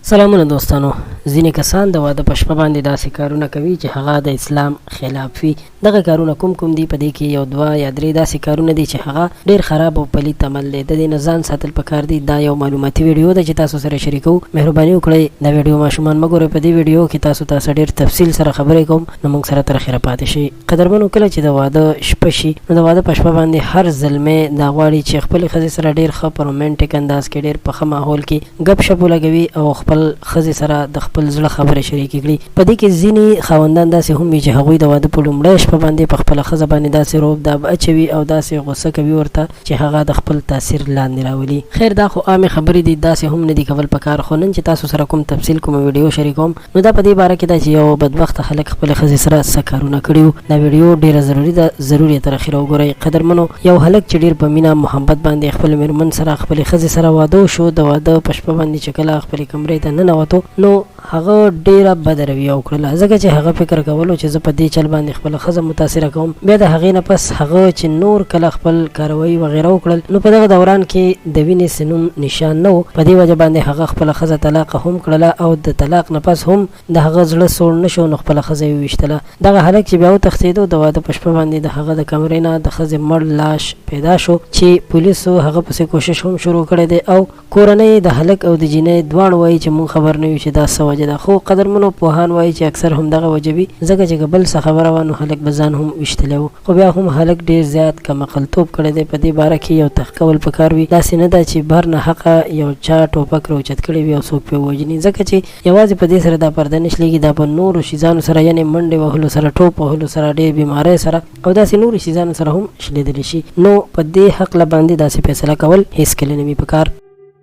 سلامونه دوستانو. ځینې کسان د واده په شپه باندې داسې کارونه کوي چې هغه د اسلام خلاف وي. دغه کارونه کوم دي؟ په دې کې یو دوه یا درې داسې کارونه دي چې هغه ډیر خراب او پلیت عمل دی. د دې نه ځان ساتل پکار دي. دا یو معلوماتي ویډیو ده چې تاسو سره شریکو. مهرباني وکړئ دا ویډیو ماشومان مګورئ. په دې ویډیو کې تاسو ډیر تفصیل سره خبرې کوم، نو موږ سره تر اخره پاتې شئ. قدرمنو، کله چې د واده شپه شي نو د واده په شپه باندې هر زلمی دا غواړي چې خپل ښځې سره ډیر ښه په رومانټیک انداز کې ډیر په ښه ماحول کې ګپ شپ ولګوي او خپل ښځې سره د خپل زړه خبرې شریکې کړي. په دې کې ځینې خاوندان داسې هم وي چې هغوی د واده په لومړۍ شپه باندې په خپله ښځه باندې داسې روب داب اچوي او داسې غوسه کوي ورته چې هغه د خپل تاثیر لاندې راولي. خیر، دا خو عامې خبرې دي، داسې هم نه دي کول پکار. خو نن چې تاسو سره کوم تفصیل کومه ویډیو شریکوم نو دا په دې باره کې ده چې یو بدبخته خلک خپلې ښځې سره څه کارونه کړي وو. دا ویډیو ډېره ضروري ده، ضرور یې تر اخره وګورئ. قدرمنو، یو هلک چې ډېر په مینه محبت باندې خپل مېرمن سره خپلې ښځې سره واده شو، د واده په شپه باندې چې کله خپلې کمرې ته ننوتو نو هغه ډیره بد رویه وکړله، ځکه چې هغه فکر کولو چې زه په دې چل باندې خپله ښځه متاثره کوم. بیا د هغې نه پس هغه چې نور کله خپل کاروایي وغیره وکړل نو په دغه دوران کې د وینې سنوم نشان نه و. په دې وجه باندې هغه خپله ښځه طلاقه هم کړله او د طلاق نه پس هم د هغه زړه سوړ نه شو نو خپله ښځه یې وویشتله. دغه هلک چې بیا وتښتېدو، د واده په شپه باندې د هغه د کمرې نه د ښځې مړ لاش پیدا شو چې پولیسو هغه پسې کوشش هم شروع کړی دی او کورنۍ د هلک او د جینۍ دواړو وایي چې مونږ خبر نه یو چې دا څه وجه ده. خو قدرمنو، پوهان وایي چې اکثر هم دغه وجه وي، ځکه چې که بل څه خبره وه نو هلک به ځان هم ویشتلی و. خو بیا هم هلک ډېر زیات کم عقلتوب کړی دی. په دې باره کې یو تحقیق کول پکار وي. داسې نه ده چې بهر نه حقه یو چا ټوپک راوچت کړی وي او څوک پرې ووژني، ځکه چې یوازې په دې سره دا پرده نه شلېږي، دا په نورو شیزانو سره یعنې منډې وهلو سره، ټوپ وهلو سره، ډېر بیمارۍ سره او داسې نورو شیزانو سره هم شلېدلی شي. نو په دې هکله باندې داسې فیصله کول هېڅکله نه وي پکار.